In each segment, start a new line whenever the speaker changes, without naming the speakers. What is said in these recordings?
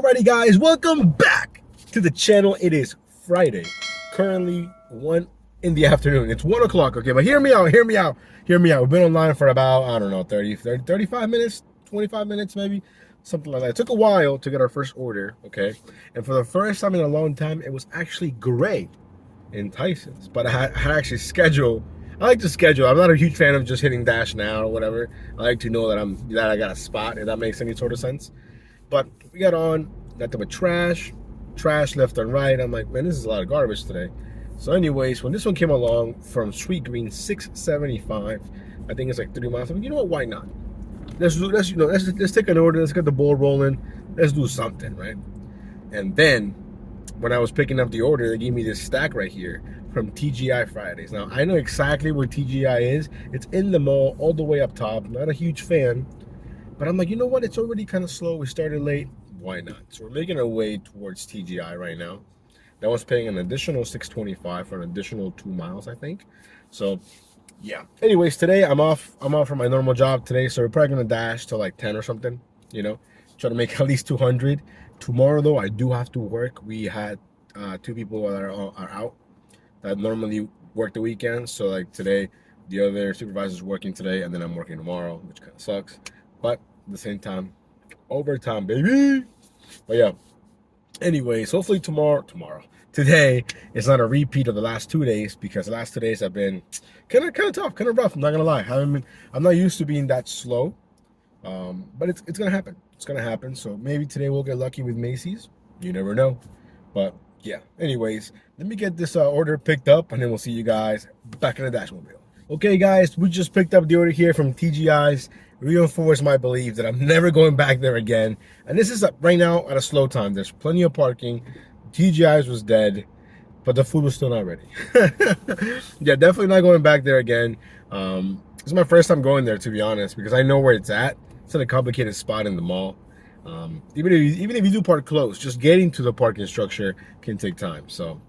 Alrighty guys, welcome back to the channel. It is Friday, currently 1 in the afternoon. It's 1 o'clock, okay, but hear me out. We've been online for about, I don't know, 35 minutes, 25 minutes maybe, something like that. It took a while to get our first order, okay, and for the first time in a long time, it was actually gray in Tyson's, but I had actually scheduled. I like to schedule. I'm not a huge fan of just hitting dash now or whatever. I like to know that I got a spot, if that makes any sort of sense. But we got on, nothing but trash left and right. I'm like, man, this is a lot of garbage today. So anyways, when this one came along from Sweet Green, 675, I think it's like 3 miles. I'm like, you know what, why not? Let's take an order, let's get the ball rolling, let's do something, right? And then when I was picking up the order, they gave me this stack right here from TGI Fridays. Now I know exactly where TGI is. It's in the mall all the way up top. Not a huge fan. But I'm like, you know what? It's already kind of slow. We started late. Why not? So we're making our way towards TGI right now. That was paying an additional $6.25 for an additional 2 miles, I think. So, yeah. Anyways, today I'm off. I'm off from my normal job today. So we're probably going to dash till like 10 or something, you know. Try to make at least 200. Tomorrow, though, I do have to work. We had 2 people that are out that normally work the weekends. So, like today, the other supervisor's working today, and then I'm working tomorrow, which kind of sucks. But at the same time, overtime, baby. But yeah, anyways, hopefully today is not a repeat of the last 2 days, because the last 2 days have been kind of tough, kind of rough. I'm not gonna lie. I'm not used to being that slow, but it's gonna happen. It's gonna happen. So maybe today we'll get lucky with Macy's. You never know. But yeah. Anyways, let me get this order picked up, and then we'll see you guys back in the Dashmobile. Okay, guys, we just picked up the order here from TGI's. Reinforce my belief that I'm never going back there again. And this is right now at a slow time. There's plenty of parking. TGI's was dead, but the food was still not ready. Yeah, definitely not going back there again. This is my first time going there, to be honest, because I know where it's at. It's in a complicated spot in the mall. Even if you do park close, just getting to the parking structure can take time. So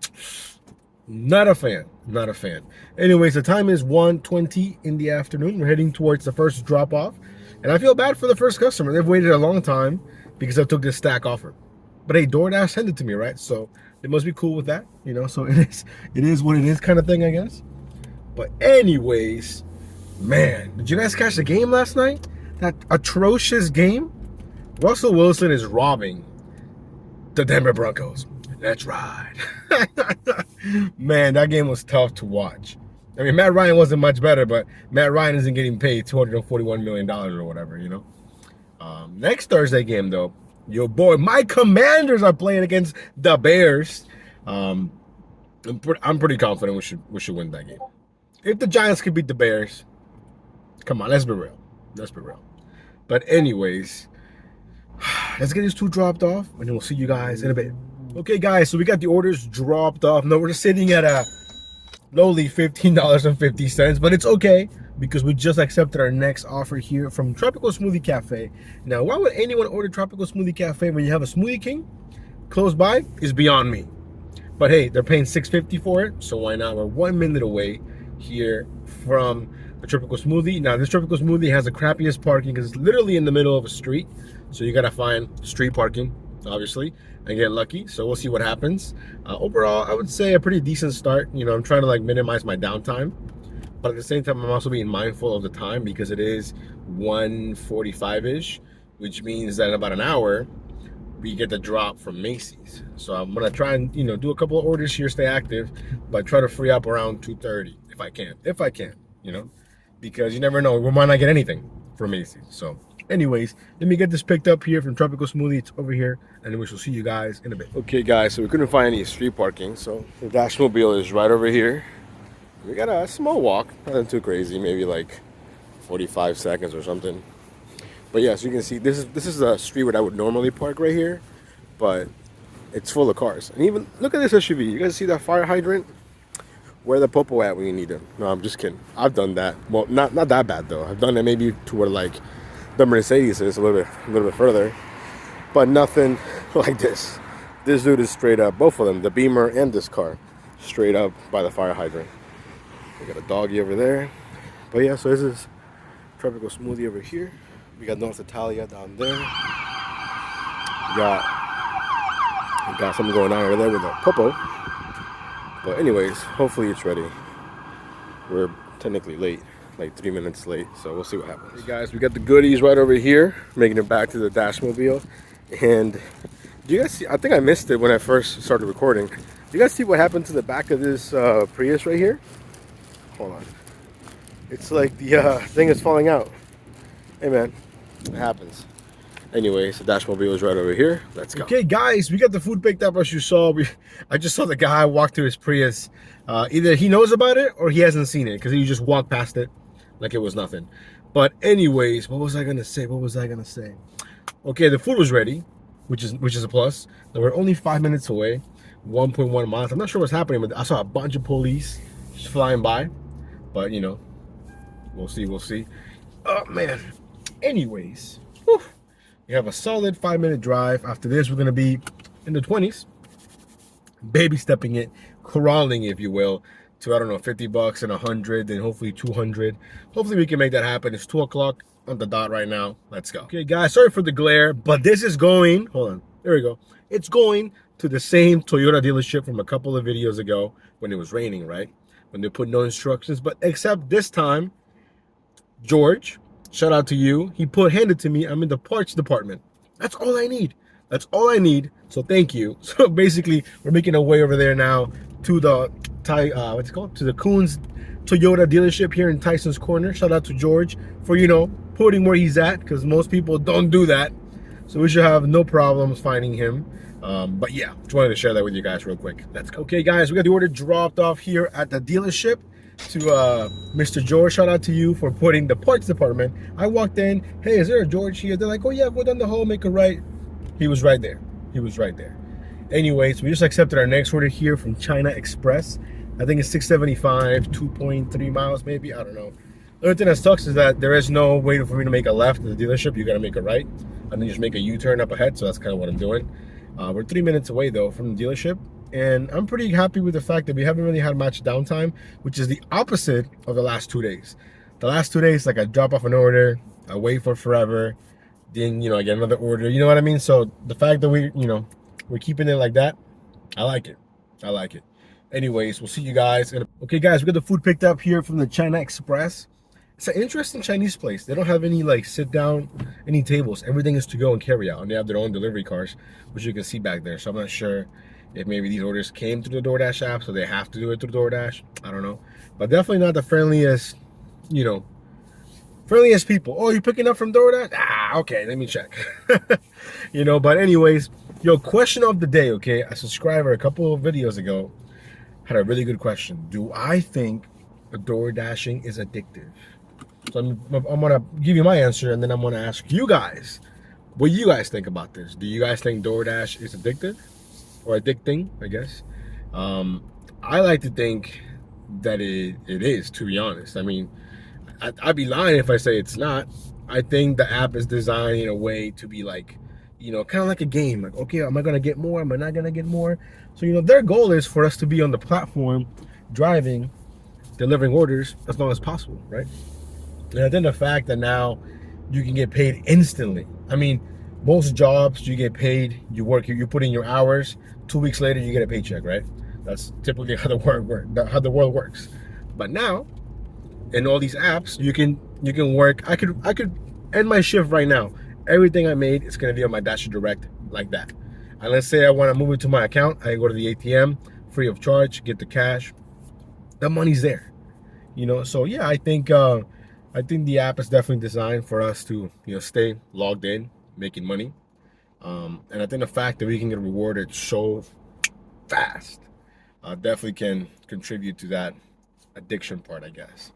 not a fan. Anyways, the time is 1:20 in the afternoon. We're heading towards the first drop off, and I feel bad for the first customer. They've waited a long time because I took this stack offer. But hey, DoorDash sent it to me, right? So they must be cool with that, you know. So it is what it is, kind of thing, I guess. But anyways, man, did you guys catch the game last night? That atrocious game. Russell Wilson is robbing the Denver Broncos. Let's ride. Man, that game was tough to watch. I mean, Matt Ryan wasn't much better, but Matt Ryan isn't getting paid $241 million or whatever, you know. Next Thursday game, though, your boy, my Commanders are playing against the Bears. I'm pretty confident we should win that game. If the Giants can beat the Bears, come on, let's be real. But anyways, let's get these 2 dropped off, and then we'll see you guys in a bit. Okay, guys, so we got the orders dropped off. Now we're sitting at a lowly $15.50, but it's okay because we just accepted our next offer here from Tropical Smoothie Cafe. Now, why would anyone order Tropical Smoothie Cafe when you have a Smoothie King close by is beyond me. But hey, they're paying $6.50 for it, so why not? We're 1 minute away here from the Tropical Smoothie. Now, this Tropical Smoothie has the crappiest parking because it's literally in the middle of a street, so you gotta find street parking, obviously, and get lucky. So we'll see what happens. Overall, I would say a pretty decent start. You know, I'm trying to like minimize my downtime, but at the same time, I'm also being mindful of the time because it is 1:45-ish, which means that in about an hour, we get the drop from Macy's. So I'm gonna try and, you know, do a couple of orders here, stay active, but try to free up around 2:30 if I can, you know, because you never know, we might not get anything from Macy's. So anyways, let me get this picked up here from Tropical Smoothie. It's over here, and then we shall see you guys in a bit. Okay, guys, so we couldn't find any street parking, so the Dashmobile is right over here. We got a small walk, nothing too crazy, maybe like 45 seconds or something. But yeah, so you can see this is a street where I would normally park right here, but it's full of cars. And even look at this SUV. You guys see that fire hydrant? Where the popo at when you need them? No, I'm just kidding. I've done that. Well, not that bad though. I've done it maybe to where like the Mercedes is a little bit further, but nothing like this. This dude is straight up, both of them, the Beamer and this car, straight up by the fire hydrant. We got a doggy over there. But yeah, so this is Tropical Smoothie over here. We got North Italia down there. We got We got something going on over there with the popo. But anyways, hopefully it's ready. We're technically late, like 3 minutes late, so we'll see what happens. Hey guys, we got the goodies right over here, making it back to the Dash Mobile. And do you guys see, I think I missed it when I first started recording. Do you guys see what happened to the back of this Prius right here? Hold on. It's like the thing is falling out. Hey man, it happens. Anyways, the Dash Mobile is right over here. Let's go. Okay guys, we got the food picked up as you saw. I just saw the guy walk through his Prius. Either he knows about it or he hasn't seen it because he just walked past it like it was nothing. But anyways, what was I gonna say? Okay, the food was ready, which is a plus. Now we're only 5 minutes away, 1.1 miles. I'm not sure what's happening, but I saw a bunch of police just flying by. But you know, we'll see. Oh man. Anyways, whew. We have a solid 5-minute drive. After this, we're gonna be in the 20s, baby stepping it, crawling, if you will, to, I don't know, 50 bucks and 100, then hopefully 200. Hopefully we can make that happen. It's 2 o'clock on the dot right now. Let's go. Okay guys, sorry for the glare, but this is going, hold on, there we go. It's going to the same Toyota dealership from a couple of videos ago when it was raining, right? When they put no instructions, but except this time, George, shout out to you. He handed to me. I'm in the parts department. That's all I need. So thank you. So basically, we're making our way over there now to the what's it called? To the Coons Toyota dealership here in Tyson's Corner. Shout out to George for, you know, putting where he's at, because most people don't do that. So we should have no problems finding him. But yeah, just wanted to share that with you guys real quick. Let's go. Okay guys, we got the order dropped off here at the dealership. To Mr. George, shout out to you for putting the parts department. I walked in, hey, is there a George here? They're like, oh yeah, go down the hall, make a right. He was right there. Anyways, we just accepted our next order here from China Express. I think it's 675, 2.3 miles maybe, I don't know. The only thing that sucks is that there is no way for me to make a left at the dealership. You gotta make a right and then just make a U-turn up ahead, so that's kind of what I'm doing. We're 3 minutes away though from the dealership. And I'm pretty happy with the fact that we haven't really had much downtime, which is the opposite of the last 2 days. The last 2 days, like I drop off an order, I wait for forever, then, you know, I get another order, you know what I mean? So the fact that we're keeping it like that, I like it. Anyways, we'll see you guys. Okay guys, we got the food picked up here from the China Express. It's an interesting Chinese place. They don't have any like sit down, any tables. Everything is to go and carry out. And they have their own delivery cars, which you can see back there. So I'm not sure if maybe these orders came through the DoorDash app, so they have to do it through DoorDash. I don't know. But definitely not the friendliest, you know, friendliest people. Oh, you picking up from DoorDash? Ah, okay, let me check. You know, but anyways, yo, question of the day, okay? A subscriber a couple of videos ago had a really good question. Do I think DoorDashing is addictive? So I'm gonna give you my answer, and then I'm gonna ask you guys what you guys think about this. Do you guys think DoorDash is addictive? Or addicting, I guess. I like to think that it is, to be honest. I mean, I'd be lying if I say it's not. I think the app is designed in a way to be like, you know, kind of like a game. Like, okay, am I gonna get more? Am I not gonna get more? So, you know, their goal is for us to be on the platform, driving, delivering orders as long as possible, right? And then the fact that now you can get paid instantly. I mean, most jobs you get paid, you put in your hours, 2 weeks later you get a paycheck, right? That's typically how the world works. But now, in all these apps, you can work. I could end my shift right now. Everything I made is gonna be on my Dasher Direct like that. And let's say I want to move it to my account, I go to the ATM, free of charge, get the cash. The money's there, you know. So yeah, I think the app is definitely designed for us to, you know, stay logged in, making money. And I think the fact that we can get rewarded so fast definitely can contribute to that addiction part, I guess.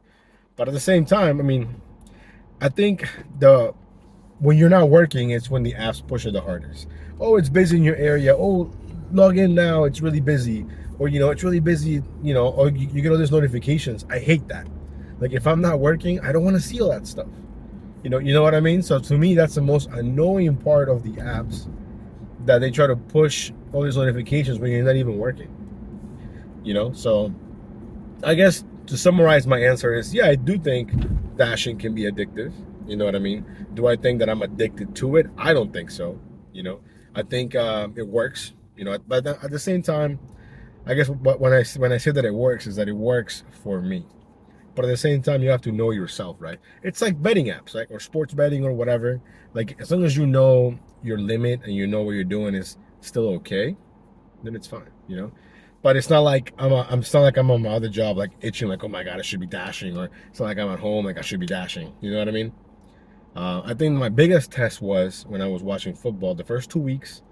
But at the same time, I mean, I think when you're not working, it's when the apps push it the hardest. Oh, it's busy in your area. Oh, log in now, it's really busy. Or, you know, it's really busy, you know, or you get all these notifications. I hate that. Like, if I'm not working, I don't want to see all that stuff. You know what I mean? So to me, that's the most annoying part of the apps, that they try to push all these notifications when you're not even working. You know, so I guess to summarize, my answer is, yeah, I do think dashing can be addictive. You know what I mean? Do I think that I'm addicted to it? I don't think so. You know, I think it works You know, but at the same time, I guess when I say that it works is that it works for me. But at the same time, you have to know yourself, right? It's like betting apps, right? Or sports betting or whatever. Like as long as you know your limit and you know what you're doing is still okay, then it's fine, you know. But it's not like it's not like I'm on my other job, like itching, like, oh my god, I should be dashing, or it's not like I'm at home, like I should be dashing. You know what I mean? I think my biggest test was when I was watching football. The first 2 weeks,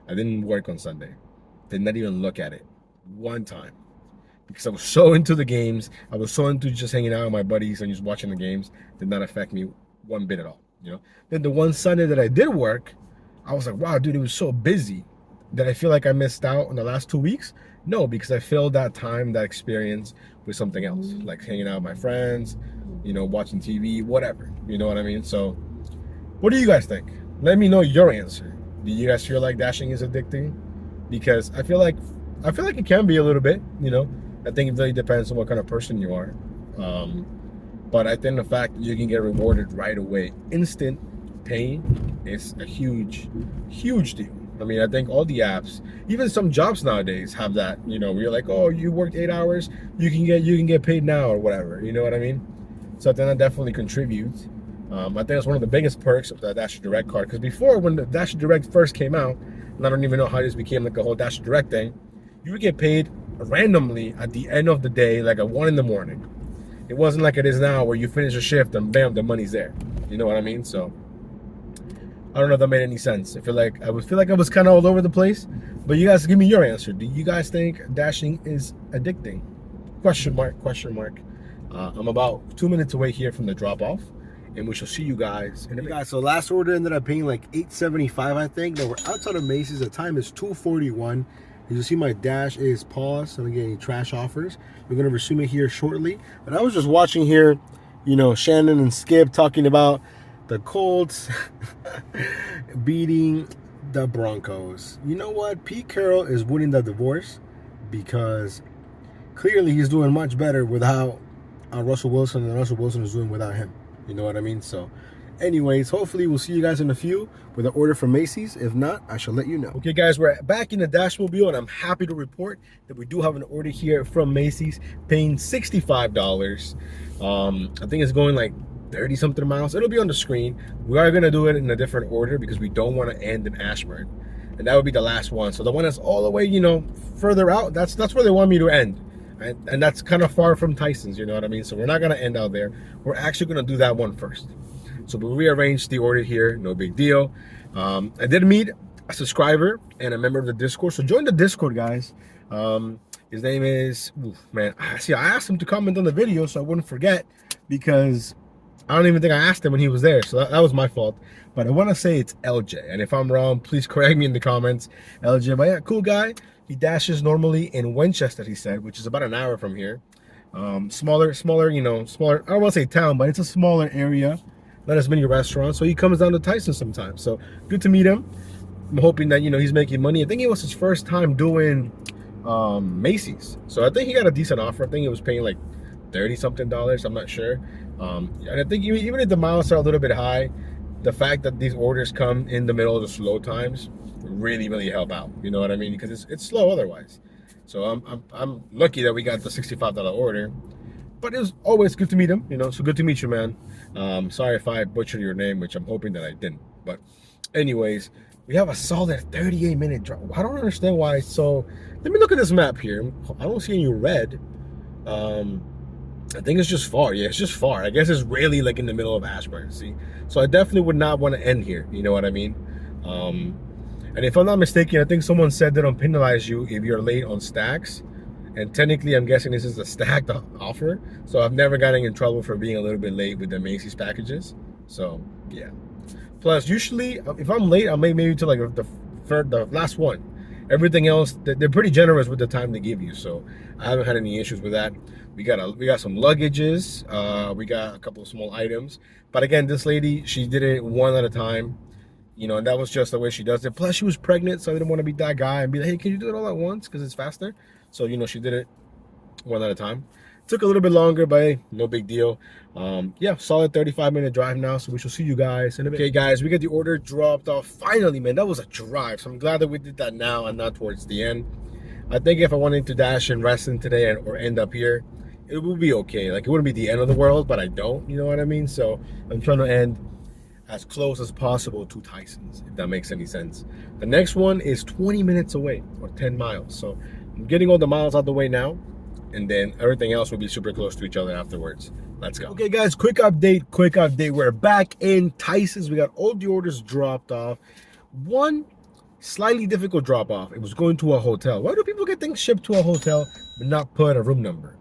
I didn't work on Sunday. Did not even look at it one time because I was so into the games. I was so into just hanging out with my buddies and just watching the games. Did not affect me one bit at all. You know. Then the one Sunday that I did work, I was like, wow, dude, it was so busy. Did I feel like I missed out on the last 2 weeks? No, because I filled that time, that experience with something else, like hanging out with my friends, you know, watching TV, whatever. You know what I mean? So, what do you guys think? Let me know your answer. Do you guys feel like dashing is addicting? Because I feel like it can be a little bit. You know, I think it really depends on what kind of person you are. But I think the fact that you can get rewarded right away, instant pay, is a huge, huge deal. I mean, I think all the apps, even some jobs nowadays have that. You know, where you're like, oh, you worked 8 hours, you can get paid now or whatever. You know what I mean? So I think that definitely contributes. I think it's one of the biggest perks of the Dasher Direct card. Because before, when the Dasher Direct first came out, and I don't even know how this became like a whole Dasher Direct thing, you would get paid randomly at the end of the day, like at 1 in the morning. It wasn't like it is now where you finish a shift and bam, the money's there. You know what I mean? So I don't know if that made any sense. I feel like I was kind of all over the place. But you guys give me your answer. Do you guys think dashing is addicting? Question mark, question mark. I'm about 2 minutes away here from the drop off, and we shall see you guys in a minute. Guys, so last order ended up paying like $8.75, I think. Now we're outside of Macy's. The time is 2:41. As you see, my dash is paused. I don't get any trash offers. We're gonna resume it here shortly. But I was just watching here, you know, Shannon and Skip talking about the Colts beating the Broncos. You know what? Pete Carroll is winning the divorce because clearly he's doing much better without Russell Wilson than Russell Wilson is doing without him. You know what I mean? So anyways, hopefully we'll see you guys in a few with an order from Macy's. If not, I shall let you know. Okay guys, we're back in the Dashmobile, and I'm happy to report that we do have an order here from Macy's, paying $65. I think it's going like 30 something miles. It'll be on the screen. We are gonna do it in a different order because we don't want to end in Ashburn, and that would be the last one. So the one that's all the way, you know, further out, that's where they want me to end. And that's kind of far from Tyson's, you know what I mean? So we're not gonna end out there. We're actually gonna do that one first. So we rearranged the order here, no big deal. I did meet a subscriber and a member of the Discord. So join the Discord, guys. His name is, man, see, I asked him to comment on the video so I wouldn't forget, because I don't even think I asked him when he was there. So that was my fault. But I want to say it's LJ. And if I'm wrong, please correct me in the comments, LJ. But yeah, cool guy. He dashes normally in Winchester, he said, which is about an hour from here. Smaller, you know, smaller, I don't want to say town, but it's a smaller area. Not as many restaurants. So he comes down to Tyson sometimes. So good to meet him. I'm hoping that, you know, he's making money. I think it was his first time doing Macy's. So I think he got a decent offer. I think he was paying like 30 something dollars. I'm not sure. And I think even if the miles are a little bit high, the fact that these orders come in the middle of the slow times really help out. You know what I mean? Because it's slow otherwise. So I'm lucky that we got the $65 order. But it was always good to meet him, you know. So good to meet you, man. Sorry if I butchered your name, which I'm hoping that I didn't. But anyways, we have a solid 38-minute drive. I don't understand why. So let me look at this map here. I don't see any red. I think it's just far. Yeah, it's just far. I guess it's really like in the middle of Ashburn. See, so I definitely would not want to end here. You know what I mean? And if I'm not mistaken, I think someone said they don't penalize you if you're late on stacks. And technically, I'm guessing this is a stacked offer. So I've never gotten in trouble for being a little bit late with the Macy's packages. So yeah. Plus, usually, if I'm late, I'll maybe to like the last one. Everything else, they're pretty generous with the time they give you. So I haven't had any issues with that. We got some luggages. We got a couple of small items. But again, this lady, she did it one at a time. You know, and that was just the way she does it. Plus, she was pregnant, so I didn't want to be that guy and be like, hey, can you do it all at once? Because it's faster. So, you know, she did it one at a time. Took a little bit longer, but hey, no big deal. Yeah, solid 35-minute drive now, so we shall see you guys in a bit. Okay, guys, we got the order dropped off. Finally, man, that was a drive, so I'm glad that we did that now and not towards the end. I think if I wanted to dash and rest in today or end up here, it would be okay. Like, it wouldn't be the end of the world, but I don't, you know what I mean? So I'm trying to end as close as possible to Tyson's, if that makes any sense. The next one is 20 minutes away, or 10 miles. So I'm getting all the miles out the way now, and then everything else will be super close to each other afterwards. Let's go. Okay, guys, quick update. We're back in Tyson's. We got all the orders dropped off. One slightly difficult drop off. It was going to a hotel. Why do people get things shipped to a hotel but not put a room number?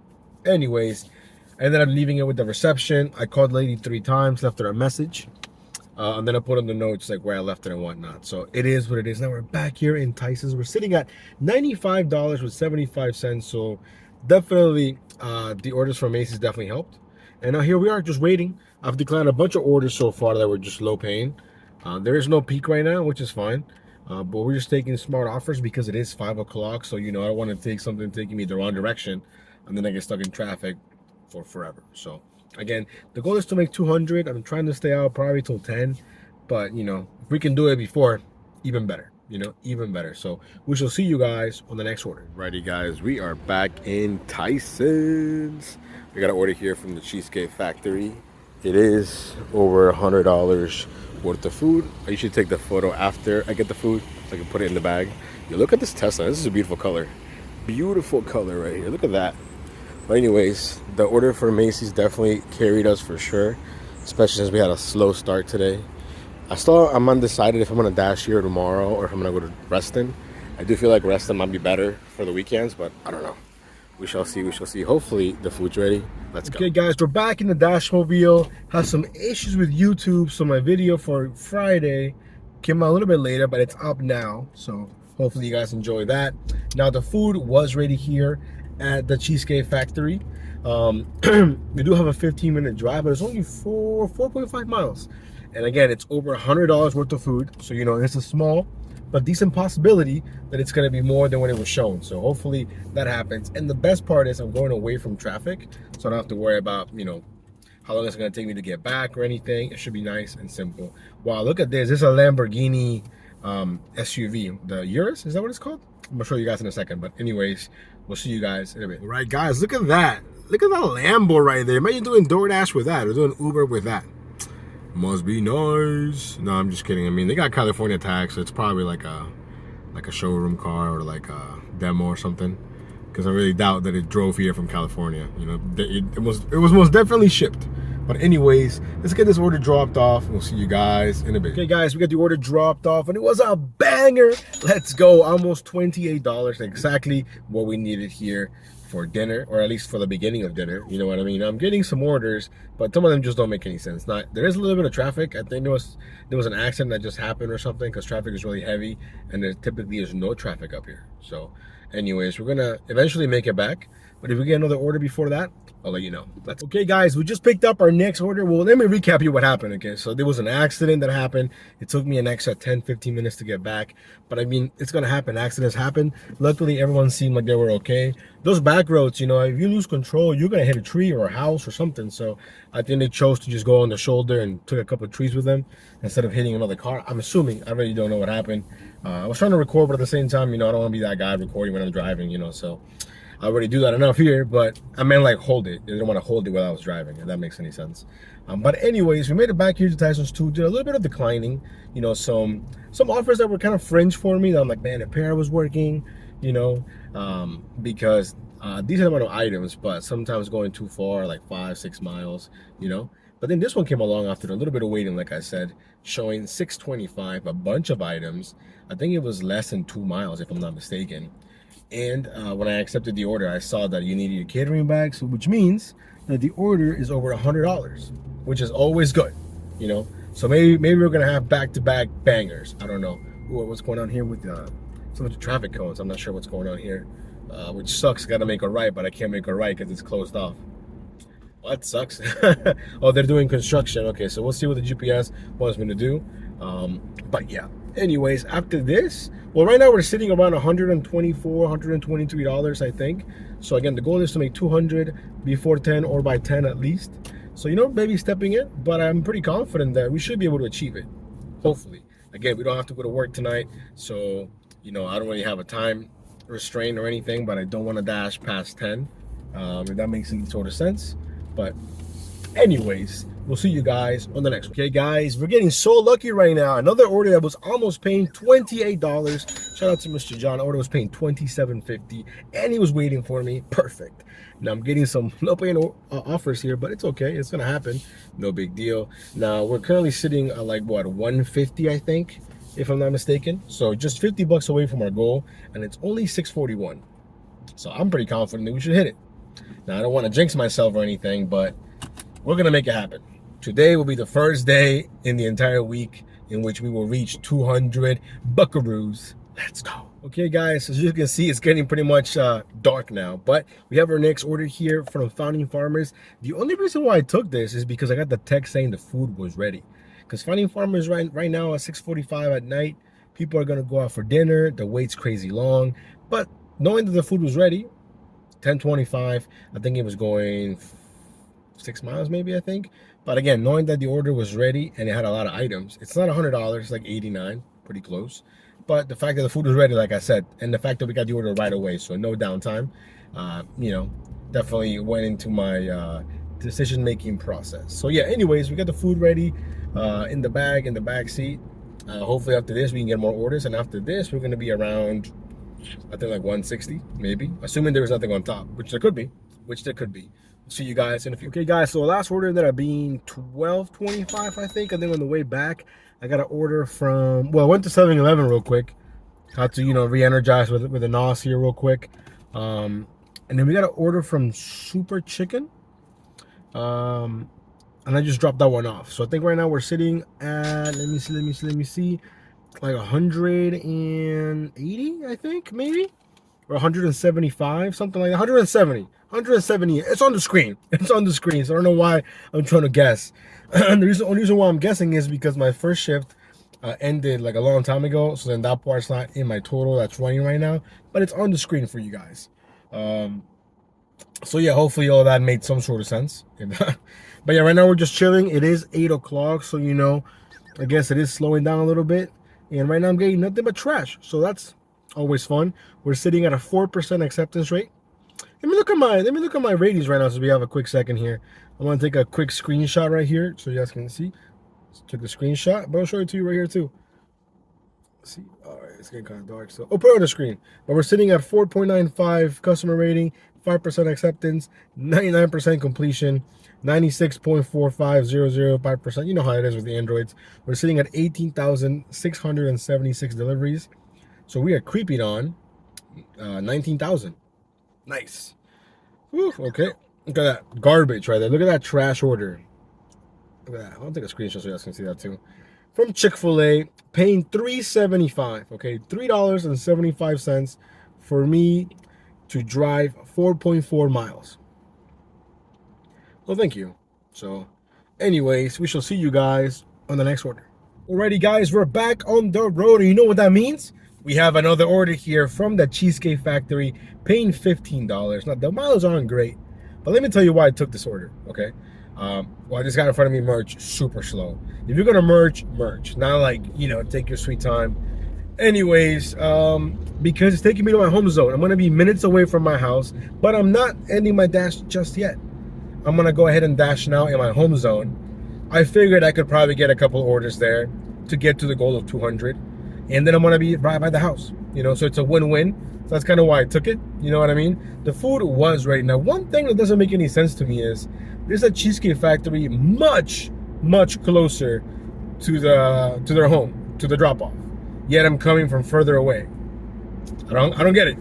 Anyways, I ended up leaving it with the reception. I called the lady 3 times, left her a message. And then I put on the notes like where I left it and whatnot. So it is what it is. Now we're back here in Tyson's. We're sitting at $95 with 75 cents. So definitely the orders from Macy's definitely helped. And now here we are just waiting. I've declined a bunch of orders so far that were just low paying. There is no peak right now, which is fine. But we're just taking smart offers because it is 5 o'clock. So, you know, I don't want to take something taking me the wrong direction and then I get stuck in traffic for forever. So again, the goal is to make 200. I'm trying to stay out probably till 10, but you know, if we can do it before, even better, you know, even better. So we shall see you guys on the next order. Righty, guys, we are back in Tyson's. We got an order here from the Cheesecake Factory. It is over $100 worth of food. I usually take the photo after I get the food so I can put it in the bag. You look at this Tesla. This is a beautiful color. Beautiful color right here. Look at that. But anyways, the order for Macy's definitely carried us for sure, especially since we had a slow start today. I'm undecided if I'm going to dash here tomorrow or if I'm going to go to Reston. I do feel like Reston might be better for the weekends, but I don't know. We shall see, we shall see. Hopefully the food's ready. Let's go. Okay, guys, we're back in the Dashmobile. Had some issues with YouTube, so my video for Friday came out a little bit later, but it's up now. So hopefully you guys enjoy that. Now the food was ready here at the Cheesecake Factory. We do have a 15-minute drive, but it's only 4.5 miles. And again, it's over $100 worth of food. So, you know, it's a small but decent possibility that it's going to be more than what it was shown. So hopefully that happens. And the best part is I'm going away from traffic, so I don't have to worry about, you know, how long it's going to take me to get back or anything. It should be nice and simple. Wow, look at this. This is a Lamborghini SUV. The Urus, is that what it's called? I'm going to show you guys in a second. But anyways, we'll see you guys in a bit. All right, guys, look at that. Look at that Lambo right there. Imagine doing DoorDash with that or doing Uber with that. Must be nice. No, I'm just kidding. I mean, they got California tax, so it's probably like a showroom car or like a demo or something. Because I really doubt that it drove here from California. You know, it was most definitely shipped. But anyways, let's get this order dropped off. We'll see you guys in a bit. Okay, guys, we got the order dropped off, and it was a banger. Let's go. Almost $28, exactly what we needed here for dinner, or at least for the beginning of dinner. You know what I mean? I'm getting some orders, but some of them just don't make any sense. Now, there is a little bit of traffic. I think there was an accident that just happened or something, because traffic is really heavy, and there typically is no traffic up here. So anyways, we're gonna eventually make it back, but if we get another order before that, I'll let you know. Okay, guys, we just picked up our next order. Well, let me recap you what happened, okay? So there was an accident that happened. It took me an extra 10-15 minutes to get back, but I mean, it's gonna happen. Accidents happen. Luckily, everyone seemed like they were okay. Those back roads, you know, if you lose control, you're gonna hit a tree or a house or something. So I think they chose to just go on the shoulder and took a couple of trees with them instead of hitting another car. I'm assuming. I really don't know what happened. I was trying to record, but at the same time, you know, I don't want to be that guy recording when I'm driving, you know, so I already do that enough here, but I meant like hold it. I didn't want to hold it while I was driving, if that makes any sense. But anyways, we made it back here to Tyson's too. Did a little bit of declining, you know, some offers that were kind of fringe for me that I'm like, man, if pair was working, you know, because decent amount of items, but sometimes going too far, like 5-6 miles, you know. But then this one came along after a little bit of waiting, like I said, showing $6.25, a bunch of items. I think it was less than 2 miles, if I'm not mistaken. And when I accepted the order, I saw that you needed a catering bag, so which means that the order is over $100, which is always good, you know. So maybe we're gonna have back-to-back bangers. I don't know. Ooh, what's going on here with some of the traffic cones. I'm not sure what's going on here, which sucks. Got to make a right, but I can't make a right because it's closed off. Well, that sucks. Oh, they're doing construction. Okay, so we'll see what the GPS wants me to do. But yeah, anyways, after this, well, right now we're sitting around $124, $123, I think. So again, the goal is to make 200 before 10 or by 10 at least. So, you know, maybe stepping it, but I'm pretty confident that we should be able to achieve it. Hopefully. Again, we don't have to go to work tonight. So, you know, I don't really have a time restraint or anything, but I don't want to dash past 10. If that makes any sort of sense. But anyways, we'll see you guys on the next one. Okay, guys, we're getting so lucky right now. Another order that was almost paying $28. Shout out to Mr. John. Order was paying $27.50, and he was waiting for me. Perfect. Now I'm getting some low paying offers here, but it's okay. It's gonna happen. No big deal. Now we're currently sitting at like what, 150, I think, if I'm not mistaken. So just 50 bucks away from our goal, and it's only 641. So I'm pretty confident that we should hit it. Now I don't want to jinx myself or anything, but we're gonna make it happen. Today will be the first day in the entire week in which we will reach 200 buckaroos. Let's go. Okay, guys, as you can see, it's getting pretty much dark now, but we have our next order here from Founding Farmers. The only reason why I took this is because I got the text saying the food was ready. Because Founding Farmers right now at 6:45 at night, people are gonna go out for dinner. The wait's crazy long, but knowing that the food was ready, 10:25, I think it was going 6 miles maybe, I think. But again, knowing that the order was ready and it had a lot of items, it's not $100, it's like 89, pretty close. But the fact that the food was ready, like I said, and the fact that we got the order right away, so no downtime, you know, definitely went into my decision-making process. So yeah, anyways, we got the food ready in the back seat. Hopefully after this, we can get more orders. And after this, we're gonna be around, I think like 160, maybe, assuming there was nothing on top, which there could be. See you guys in a few. Okay, guys, so the last order ended up being $12.25, I think. And then on the way back, I got an order from, well, I went to 7-Eleven real quick. Had to, you know, re-energize with a NOS here real quick. And then we got an order from Super Chicken. And I just dropped that one off. So I think right now we're sitting at, let me see, like 180, I think, maybe, or 175, something like that. 170. It's on the screen. So I don't know why I'm trying to guess. The only reason why I'm guessing is because my first shift ended like a long time ago. So then that part's not in my total that's running right now, but it's on the screen for you guys. So yeah, hopefully all that made some sort of sense. But yeah, right now we're just chilling. It is 8 o'clock, so you know, I guess it is slowing down a little bit. And right now I'm getting nothing but trash, so that's always fun. We're sitting at a 4% acceptance rate. Let me look at my ratings right now, so we have a quick second here. I'm gonna take a quick screenshot right here so you guys can see. Let's take the screenshot, but I'll show it to you right here too. Let's see, all right, it's getting kind of dark, so I'll put it on the screen. But we're sitting at 4.95 customer rating, 5% acceptance, 99% completion, 96.45005%. You know how it is with the Androids. We're sitting at 18,676 deliveries. So we are creeping on 19,000. Nice. Whew, okay. Look at that garbage right there. Look at that trash order. Look at that. I'll take a screenshot so you guys can see that too. From Chick-fil-A, paying $3.75. Okay, $3.75 for me to drive 4.4 miles. Well, thank you. So, anyways, we shall see you guys on the next order. Alrighty, guys, we're back on the road, and you know what that means? We have another order here from the Cheesecake Factory, paying $15. Now, the miles aren't great, but let me tell you why I took this order, okay? Well, this guy in front of me merged super slow. If you're gonna merge, not like, you know, take your sweet time. Anyways, because it's taking me to my home zone. I'm gonna be minutes away from my house, but I'm not ending my dash just yet. I'm gonna go ahead and dash now in my home zone. I figured I could probably get a couple orders there to get to the goal of 200. And then I'm gonna be right by the house, you know, so it's a win-win. So that's kind of why I took it, you know what I mean? The food was ready. Now, one thing that doesn't make any sense to me is there's a Cheesecake Factory much closer to their home, to the drop-off. Yet I'm coming from further away. I don't get it.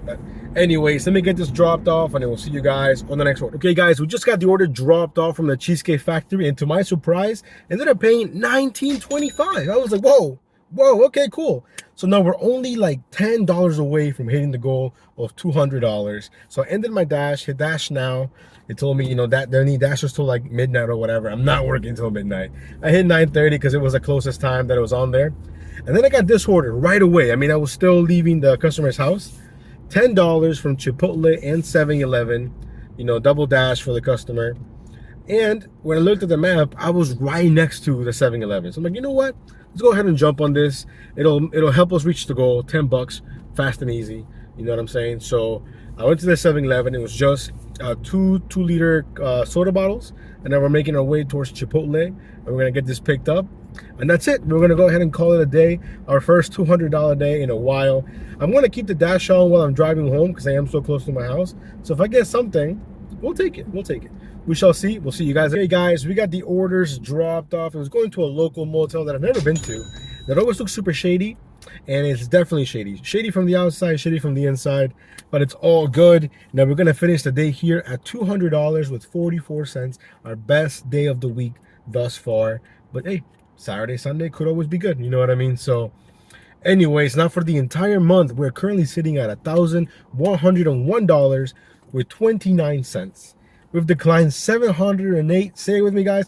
But anyways, let me get this dropped off, and then we'll see you guys on the next order. Okay, guys, we just got the order dropped off from the Cheesecake Factory, and to my surprise, ended up paying $19.25. I was like, whoa, okay, cool. So now we're only like $10 away from hitting the goal of $200. So I ended my dash, hit dash now. It told me, you know, that there need dashers till like midnight or whatever. I'm not working till midnight. I hit 9:30 because it was the closest time that it was on there. And then I got this order right away. I mean, I was still leaving the customer's house. $10 from Chipotle and 7-Eleven, you know, double dash for the customer. And when I looked at the map, I was right next to the 7-Eleven. So I'm like, you know what? Let's go ahead and jump on this. It'll help us reach the goal. $10, fast and easy. You know what I'm saying? So I went to the 7-Eleven. It was just two 2-liter soda bottles, and then we're making our way towards Chipotle, and we're gonna get this picked up. And that's it. We're gonna go ahead and call it a day. Our first $200 day in a while. I'm gonna keep the dash on while I'm driving home because I am so close to my house. So if I get something, we'll take it. We'll take it. We shall see. We'll see you guys. Hey guys, we got the orders dropped off. It was going to a local motel that I've never been to. That always looks super shady, and it's definitely shady. Shady from the outside, shady from the inside, but it's all good. Now we're gonna finish the day here at $200 with 44 cents. Our best day of the week thus far. But hey, Saturday, Sunday could always be good. You know what I mean? So anyways, now for the entire month, we're currently sitting at $1,101 with 29 cents. We've declined 708, say it with me guys,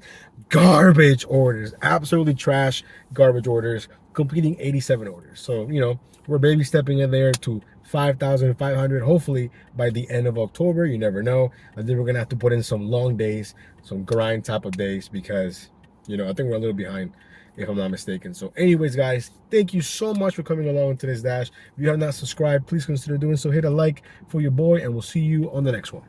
garbage orders, absolutely trash garbage orders, completing 87 orders. So, you know, we're baby stepping in there to 5,500, hopefully by the end of October. You never know. I think we're gonna have to put in some long days, some grind type of days, because, you know, I think we're a little behind, if I'm not mistaken. So anyways guys, thank you so much for coming along to this dash. If you have not subscribed, please consider doing so. Hit a like for your boy, and we'll see you on the next one.